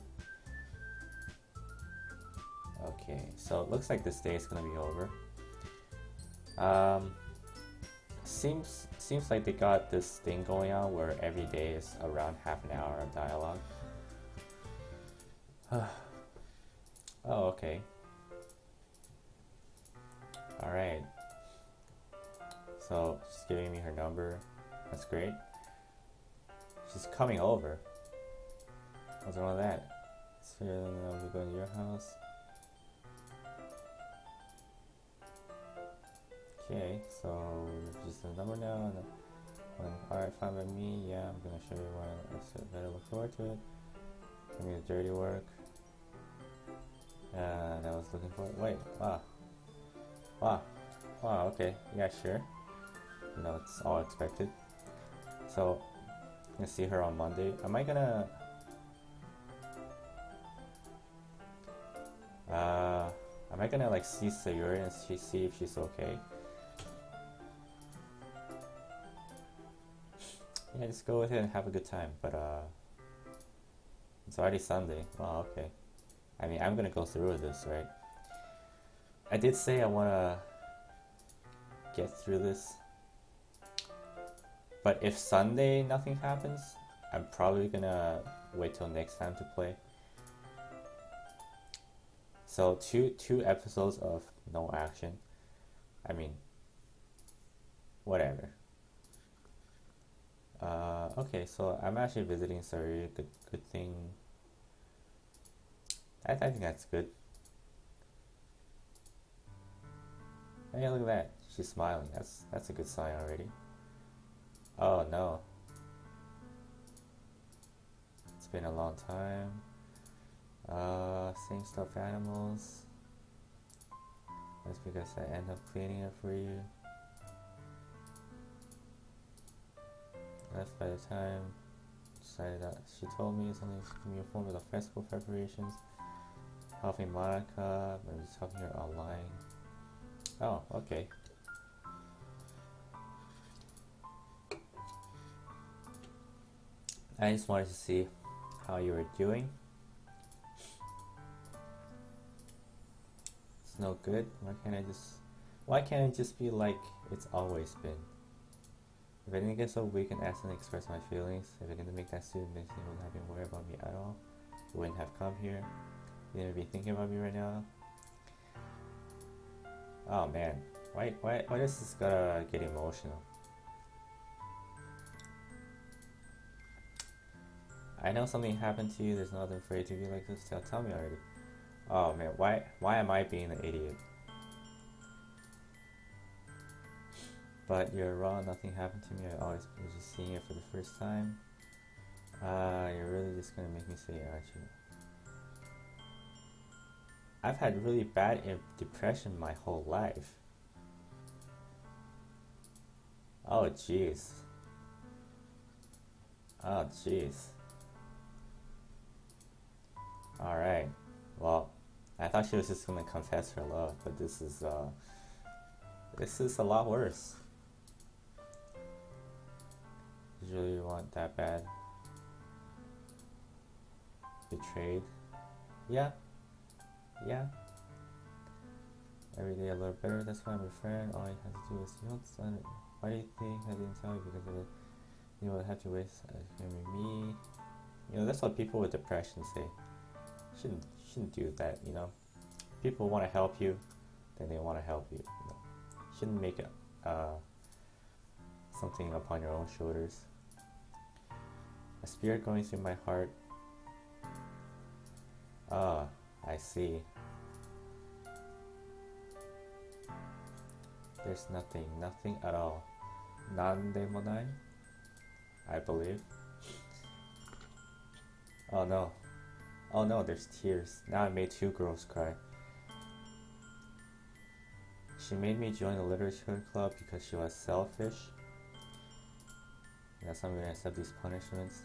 Okay, so it looks like this day is gonna be over. Seems like they got this thing going on where every day is around half an hour of dialogue. Oh, okay. Alright. So she's giving me her number. That's great. She's coming over. What's wrong with that? So I'll be going to your house. Okay, so just a number now. Alright, fine by me. Yeah, I'm gonna show you why I better look forward to it. Give me the dirty work. And I was looking for it. Wait, wow, okay, yeah, sure. You know, it's all expected. So, I'm gonna see her on Monday. Am I gonna like see Sayuri and see if she's okay? Yeah, just go with it and have a good time. But it's already Sunday. Wow, okay. I mean, I'm gonna go through with this, right? I did say I wanna get through this. But if Sunday nothing happens, I'm probably gonna wait till next time to play. So two episodes of no action. I mean, whatever. Okay, so I'm actually visiting Sayuri. Good thing. I think that's good. Hey, look at that. She's smiling. That's a good sign already. Oh no. It's been a long time. Same stuffed animals. That's because I end up cleaning it for you. Left by the time decided that she told me something to me a form of the festival preparations. Helping Monica, maybe just helping her online. Oh, okay. I just wanted to see how you were doing. no good? Why can't it just be like it's always been? If I didn't get so weak and accidentally express my feelings, if I didn't make that student miss, he wouldn't have been worried about me at all. He wouldn't have come here. He wouldn't be thinking about me right now. Oh man, why does this gotta get emotional? I know something happened to you. There's nothing for you to be like this. Tell me already. Oh man, why am I being an idiot? But you're wrong. Nothing happened to me. I always was just seeing it for the first time. You're really just gonna make me say it, aren't you? I've had really bad depression my whole life. Oh jeez. Oh jeez. Alright. Well, I thought she was just gonna confess her love, but this is a lot worse. Did you really want that bad? Betrayed? Yeah. Yeah. Every day a little better, that's why I'm your friend. All you have to do is, you don't sign it. Why do you think I didn't tell you? Because of it, you would have to waste me. You know, that's what people with depression say. Shouldn't do that, you know. People want to help you, then they want to help you. You know? Shouldn't make it something upon your own shoulders. A spirit going through my heart. Ah, I see. There's nothing at all. Nandemonai, I believe. Oh no. Oh no, there's tears. Now I made two girls cry. She made me join the literature club because she was selfish. Yes, I'm gonna accept these punishments.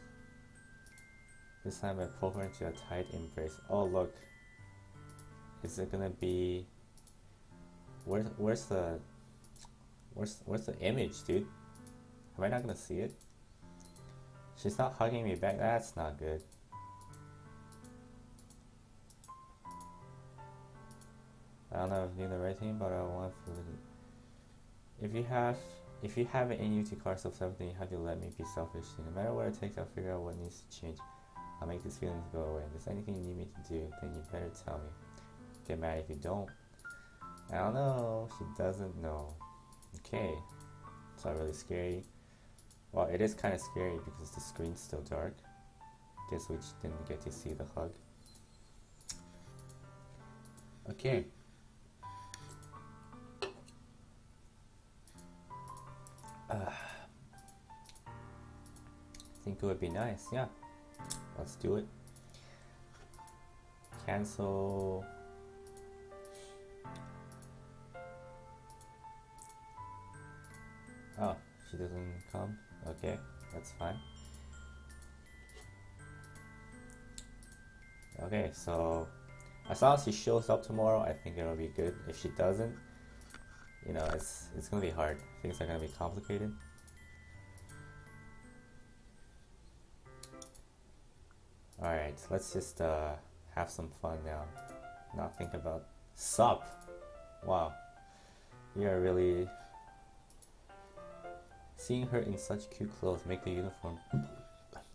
This time I pull her into a tight embrace. Oh look. Is it gonna be... Where's the image, dude? Am I not gonna see it? She's not hugging me back. That's not good. I don't know if I'm doing the right thing, but I want to. If you have it in you to call yourself something, you have to let me be selfish. No matter what it takes, I'll figure out what needs to change. I'll make these feelings go away. If there's anything you need me to do, then you better tell me. Get mad if you don't. I don't know. She doesn't know. Okay. It's not really scary. Well, it is kind of scary because the screen's still dark. Guess we just didn't get to see the hug. Okay. Think it would be nice, yeah. Let's do it. Cancel. Oh, she doesn't come? Okay, that's fine. Okay, so as long as she shows up tomorrow, I think it'll be good. If she doesn't, you know, it's gonna be hard. Things are gonna be complicated. Alright, let's just have some fun now. Not think about sup. Wow. We are really seeing her in such cute clothes make the uniform.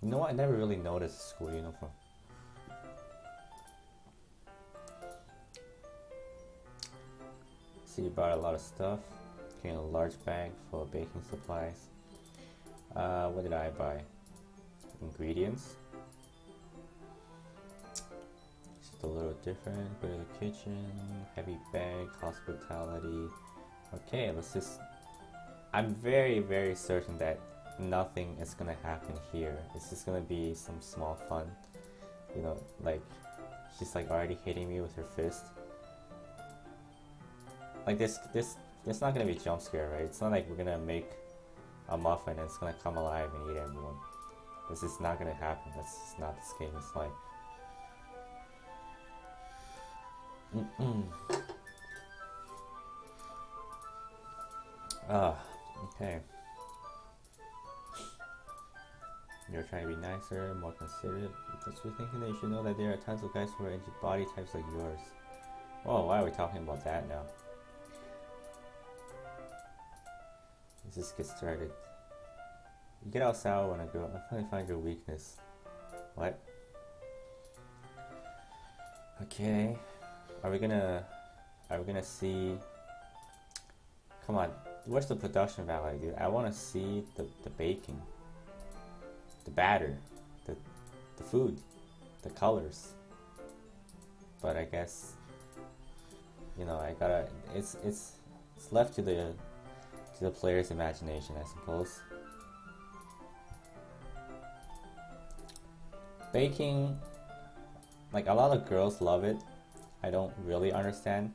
You know what? I never really noticed school uniform. So you brought a lot of stuff. Getting a large bag full of baking supplies. What did I buy? Ingredients. Just a little different. Go to the kitchen. Heavy bag. Hospitality. Okay, let's just... I'm very, very certain that nothing is gonna happen here. It's just gonna be some small fun. You know, like, she's like already hitting me with her fist. Like this not gonna be a jump scare, right? It's not like we're gonna make a muffin and it's gonna come alive and eat everyone. This is not gonna happen. That's just not this game is like. Okay. You're trying to be nicer, more considerate, because you're thinking that you should know that there are tons of guys who are into body types like yours. Oh, why are we talking about that now? Let's just get started. You get all sour when I go. I finally find your weakness. What? Okay. Are we gonna see? Come on. Where's the production value, dude? I want to see the baking, the batter, the food, the colors. But I guess I gotta. It's left to the player's imagination, I suppose. Baking, like a lot of girls love it. I don't really understand.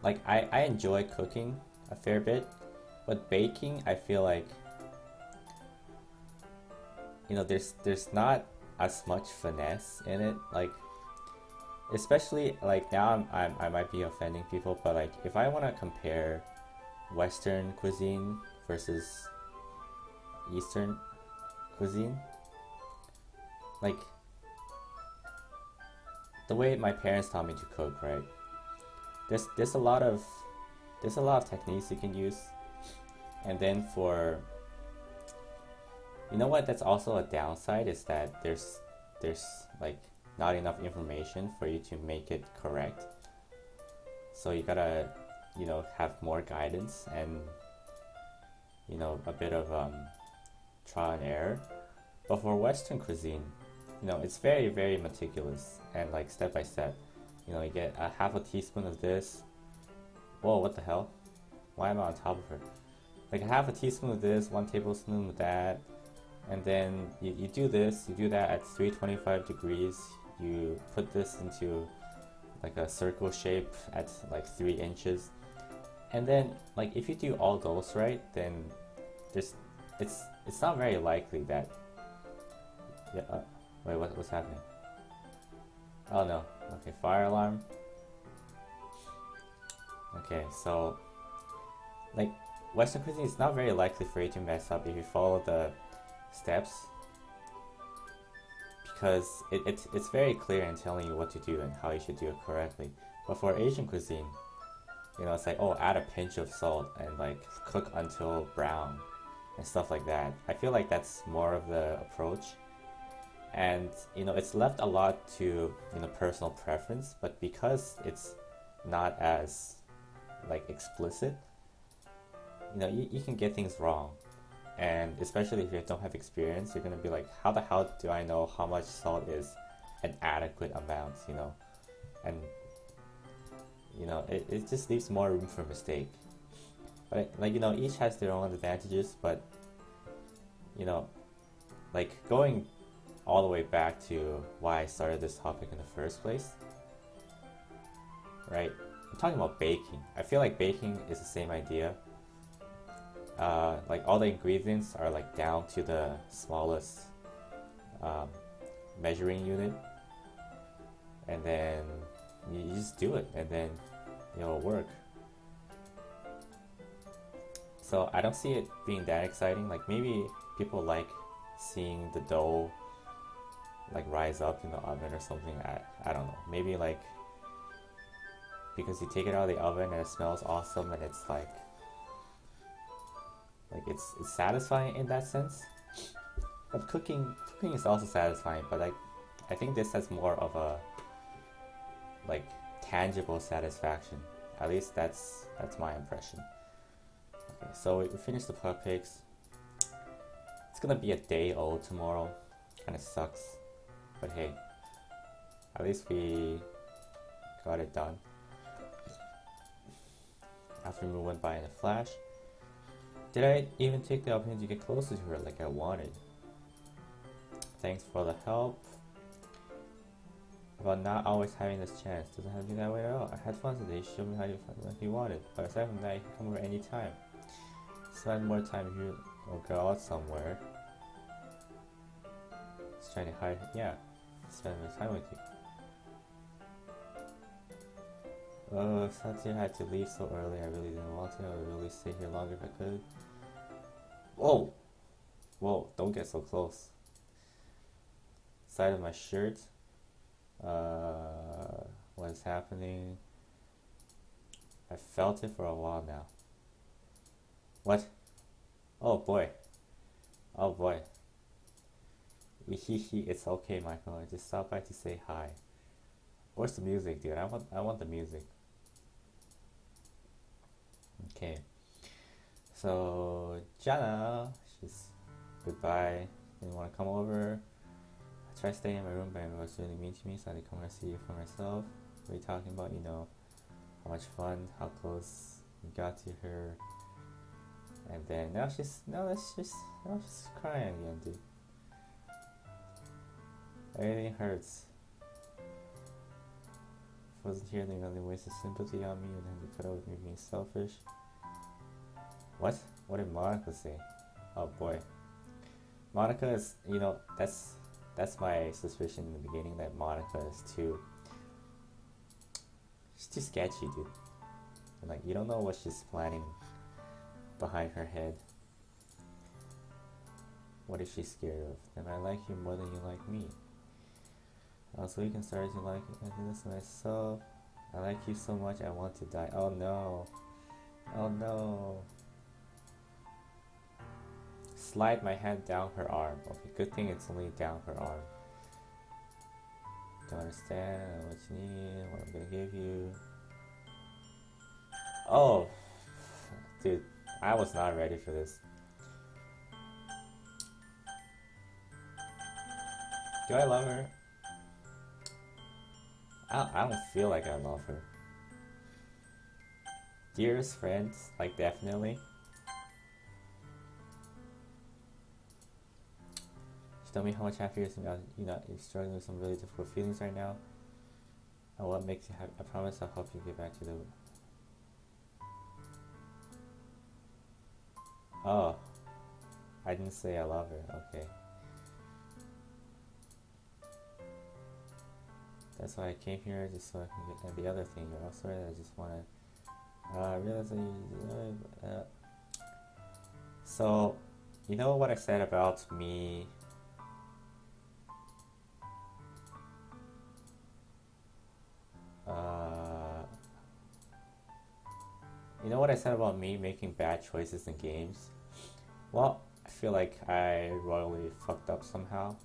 Like I enjoy cooking a fair bit, but baking I feel like there's not as much finesse in it. Like especially like now I might be offending people, but like if I want to compare Western cuisine versus Eastern cuisine, like the way my parents taught me to cook, right? There's a lot of techniques you can use, and then for what, that's also a downside is that there's like not enough information for you to make it correct. So you gotta have more guidance and a bit of trial and error. But for Western cuisine, it's very, very meticulous and like step by step. You get a half a teaspoon of this. Whoa, what the hell? Why am I on top of her? Like a half a teaspoon of this, 1 tablespoon of that, and then you do this, you do that at 325 degrees. You put this into like a circle shape at like 3 inches, and then like if you do all those right, then it's not very likely that wait, what's happening? Oh no. Okay, fire alarm. Okay, so like Western cuisine is not very likely for you to mess up if you follow the steps, because it's very clear in telling you what to do and how you should do it correctly. But for Asian cuisine, it's like, oh, add a pinch of salt and like cook until brown and stuff like that. I feel like that's more of the approach. And it's left a lot to personal preference, but because it's not as like explicit, you can get things wrong. And especially if you don't have experience, you're gonna be like, how the hell do I know how much salt is an adequate amount? And it just leaves more room for mistake. But like each has their own advantages, but like going all the way back to why I started this topic in the first place, right? I'm talking about baking. I feel like baking is the same idea. Like all the ingredients are like down to the smallest measuring unit, and then you just do it, and then it'll work. So I don't see it being that exciting. Like maybe people like seeing the dough like rise up in the oven or something. I don't know. Maybe like because you take it out of the oven and it smells awesome, and it's like it's satisfying in that sense. But cooking is also satisfying, but like I think this has more of a like tangible satisfaction. At least that's my impression. Okay, so we finished the puck pigs. It's gonna be a day old tomorrow. Kinda sucks. But hey, at least we got it done. Afternoon went by in a flash. Did I even take the opportunity to get closer to her like I wanted? Thanks for the help. About not always having this chance. Doesn't have to be that way at all. I had fun today. She showed me how to find like you wanted. But aside from that, you can come over anytime. Spend more time here or go out somewhere. Just trying to hide. Yeah. Spend more time with you. Oh, since you had to leave so early, I really didn't want to. I would really stay here longer if I could. Whoa! Whoa, don't get so close. Side of my shirt. What What's happening? I felt it for a while now. What? Oh boy. Oh boy. It's okay, Michael. I just stopped by to say hi. Where's the music, dude? I want the music. Okay. So Jana, she's goodbye. Didn't want to come over. I tried staying in my room, but it was really mean to me, so I had to come and see you for myself. What are you talking about? How much fun, how close we got to her. And then now she's crying again, dude. Everything hurts. If I wasn't here, they only wasted sympathy on me and then they put up with me being selfish. What? What did Monica say? Oh boy. Monica is, that's my suspicion in the beginning, that Monica is she's too sketchy, dude. And you don't know what she's planning behind her head. What is she scared of? Then I like you more than you like me. So you can start to like it. I do this myself. I like you so much I want to die. Oh no. Oh no. Slide my hand down her arm. Okay, good thing it's only down her arm. Don't understand what you need, what I'm gonna give you. Oh, dude, I was not ready for this. Do I love her? I don't feel like I love her. Dearest friends, definitely. She told me how much happier you're struggling with some really difficult feelings right now. And what makes you happy? I promise I'll help you get back to the... Oh, I didn't say I love her. Okay. That's why I came here, just so I can get. And the other thing, you're also right. I just want to realize that you. So, you know what I said about me. You know what I said about me making bad choices in games? Well, I feel like I royally fucked up somehow.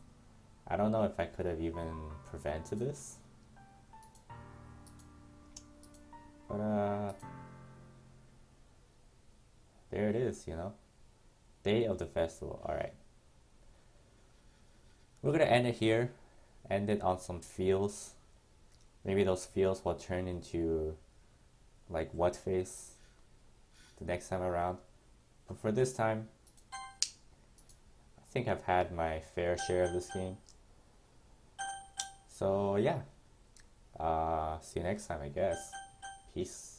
I don't know if I could have even prevented this. But there it is, Day of the festival. Alright. We're gonna end it here. End it on some feels. Maybe those feels will turn into what face the next time around. But for this time, I think I've had my fair share of this game. So yeah. See you next time, I guess. Peace.